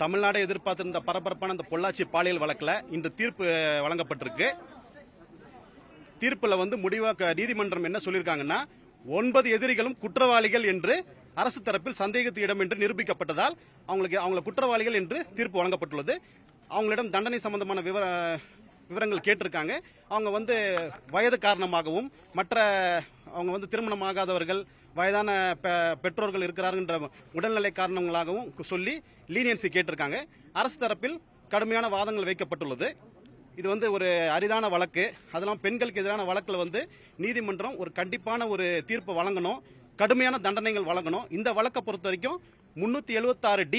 தமிழ்நாடு எதிர்பார்த்திருந்த பரபரப்பான இந்த பொள்ளாச்சி பாலியல் வழக்கில் இன்று தீர்ப்பு வழங்கப்பட்டிருக்கு. தீர்ப்புல முடிவாக நீதிமன்றம் என்ன சொல்லியிருக்காங்கன்னா, 9 எதிரிகளும் குற்றவாளிகள் என்று அரசு தரப்பில் சந்தேகத்து இடம் என்று நிரூபிக்கப்பட்டதால் அவங்களை குற்றவாளிகள் என்று தீர்ப்பு வழங்கப்பட்டுள்ளது. அவங்களிடம் தண்டனை சம்பந்தமான விவரங்கள் கேட்டிருக்காங்க. அவங்க வயது காரணமாகவும் மற்ற அவங்க திருமணமாகாதவர்கள், வயதான பெற்றோர்கள் இருக்கிறார்கின்ற உடல்நிலை காரணங்களாகவும் சொல்லி லீனியன்சி கேட்டிருக்காங்க. அரசு தரப்பில் கடுமையான வாதங்கள் வைக்கப்பட்டுள்ளது. இது ஒரு அரிதான வழக்கு. அதெல்லாம் பெண்களுக்கு எதிரான வழக்கில் நீதிமன்றம் ஒரு கண்டிப்பான ஒரு தீர்ப்பு வழங்கணும், கடுமையான தண்டனைகள் வழங்கணும். இந்த வழக்கை பொறுத்த வரைக்கும் 376D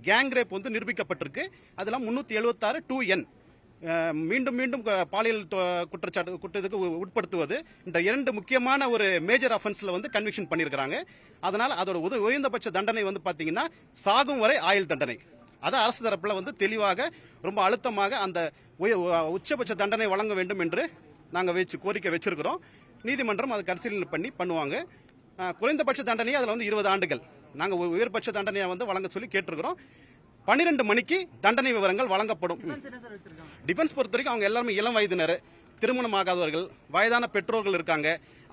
கேங் ரேப் நிரூபிக்கப்பட்டிருக்கு. அதெல்லாம் 376 2N மீண்டும் மீண்டும் பாலியல் குற்றத்துக்கு உட்படுத்துவது என்ற 2 முக்கியமான ஒரு மேஜர் அஃபென்ஸ்ல கன்விக்ஷன் பண்ணியிருக்காங்க. அதனால அதோட உயர்ந்தபட்ச தண்டனை பாத்தீங்கன்னா சாகும் வரை ஆயுள் தண்டனை. அதை அரசு தரப்புல தெளிவாக ரொம்ப அழுத்தமாக அந்த உச்சபட்ச தண்டனை வழங்க வேண்டும் என்று நாங்க கோரிக்கை வச்சிருக்கிறோம். நீதிமன்றம் அதை பரிசீலனை பண்ணுவாங்க. குறைந்தபட்ச தண்டனையை அதுல 20 ஆண்டுகள் நாங்க உயர்பட்ச தண்டனையை வழங்க சொல்லி கேட்டிருக்கிறோம். 12 மணிக்கு தண்டனை விவரங்கள் வழங்கப்படும். டிஃபென்ஸ் பொறுத்த வரைக்கும் அவங்க எல்லாருமே இளம் வயதினர், திருமணமாகாதவர்கள், வயதான பெற்றோர்கள் இருக்காங்க.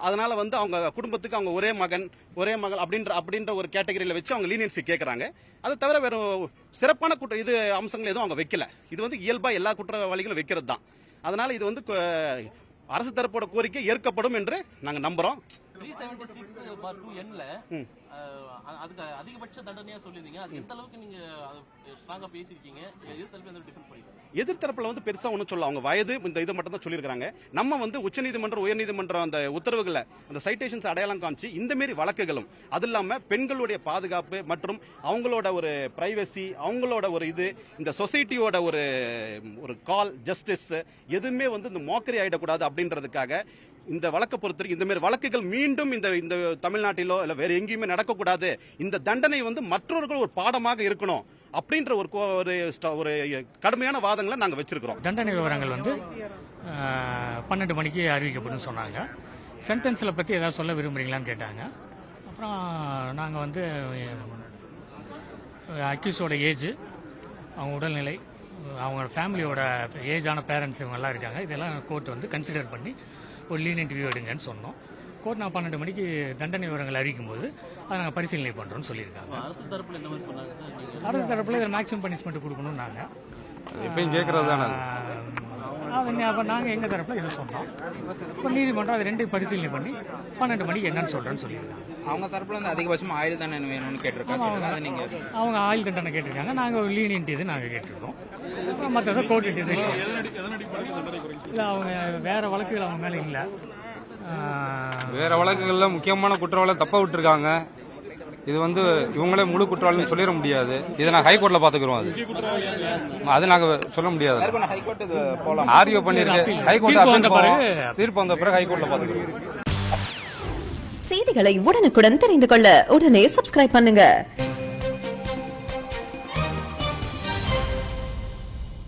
அதனால அவங்க குடும்பத்துக்கு அவங்க ஒரே மகன் ஒரே மகள் அப்படின்ற ஒரு கேட்டகரியில வச்சு அவங்க லீனியன்சி கேட்கறாங்க. அதை தவிர வேற சிறப்பான அம்சங்கள் எதுவும் அவங்க வைக்கல. இது இயல்பா எல்லா குற்றவாளிகளும் வைக்கிறது தான். அதனால இது அரசு தரப்போட கோரிக்கை ஏற்கப்படும் என்று நாங்க நம்புறோம். 376(2N)ல அதுக்கு அதிகபட்ச தண்டனையா சொல்லிருந்தீங்க. அது எந்த அளவுக்கு நீங்க ஸ்ட்ராங்கா பேசிருக்கீங்க? எதிர்த்தரப்புல பெருசா ஒன்னும் சொல்ல, அவங்க வயது இது மட்டும் தான் சொல்லியிருக்காங்க. நம்ம உச்சநீதிமன்றம் உயர்நீதிமன்றம் அந்த உத்தரவுகளை அந்த சைட்டேஷன்ஸ் அடையாளம் காமிச்சு இந்த மாதிரி வழக்குகளும், அது இல்லாம பெண்களுடைய பாதுகாப்பு மற்றும் அவங்களோட ஒரு பிரைவசி, அவங்களோட ஒரு இந்த சொசைட்டியோட ஒரு கால் ஜஸ்டிஸ் எதுவுமே இந்த மோக்கரி ஆயிடக்கூடாது அப்படின்றதுக்காக இந்த வழக்கை பொறுத்தவரைக்கும் இந்த மாதிரி வழக்குகள் மீண்டும் இந்த தமிழ்நாட்டிலோ இல்ல வேற எங்கேயுமே நடக்கக்கூடாது, இந்த தண்டனை மற்றவர்கள் ஒரு பாடமாக இருக்கணும் அப்படின்ற ஒரு கடுமையான வாதங்களை நாங்க வச்சிருக்கிறோம். தண்டனை விவரங்கள் 12 மணிக்கு அறிவிக்கப்படும் சொன்னாங்க. சென்டென்ஸில் பற்றி ஏதாவது சொல்ல விரும்புறீங்களான்னு கேட்டாங்க. அப்புறம் நாங்கள் அக்யூஸோட ஏஜ், அவங்க உடல்நிலை, அவங்க ஃபேமிலியோட ஏஜான பேரண்ட்ஸ் இவங்கெல்லாம் இருக்காங்க, இதெல்லாம் கோர்ட் கன்சிடர் பண்ணி ஒரு லீனியன்ட் வியூ எடுங்கன்னு சொன்னோம். கோர்ட் 12 மணிக்கு தண்டனை விவரங்கள் அறிவிக்கும் போது அதை நாங்கள் பரிசீலனை பண்ணுறோம்னு சொல்லியிருக்காங்க. அரசு தரப்புல என்ன மாதிரி சொன்னாங்க சார்? அரசு தரப்புல இதில் மேக்ஸிமம் பனிஷ்மெண்ட் கொடுக்கணும்னு நாங்கள் எப்பயும் கேட்கறது தானே. அப்போ நாங்கள் எங்கள் தரப்புல இதை சொன்னோம். இப்போ நீதிமன்றம் அது 2 பரிசீலனை பண்ணி 12 மணிக்கு என்னன்னு சொல்கிறேன்னு சொல்லியிருக்காங்க. அவங்க தரப்புல அதிகபட்சமாக ஆயுள் தண்டனை வேணும்னு கேட்டிருக்காங்க. அவங்க ஆயுள் தண்டனை கேட்டிருக்காங்க. நாங்கள் ஒரு லீனியன்ட் இது நாங்கள் கேட்டிருக்கோம். மற்றதை கோர்ட்டு டிசைட் இல்லை. அவங்க வேற வழக்குகள் அவங்க மேலே இல்லை. வேற வழக்குகள்ல முக்கியமான குற்றவாளி தப்ப விட்டுருக்காங்க. இது இவங்களே முழு குற்றவாளின்னு சொல்லிட முடியாது. இதை நான் ஹைகோர்ட்ல பாத்துக்கிறோம். அது நாங்க சொல்ல முடியாது. ஆர்கியூ பண்ணிருக்கு. ஹைகோர்ட் தீர்ப்பு வந்த பிறகு ஹைகோர்ட்ல பாத்துக்கிறோம். செய்திகளை உடனுக்குடன் தெரிந்து கொள்ள உடனே சப்ஸ்கிரைப் பண்ணுங்க.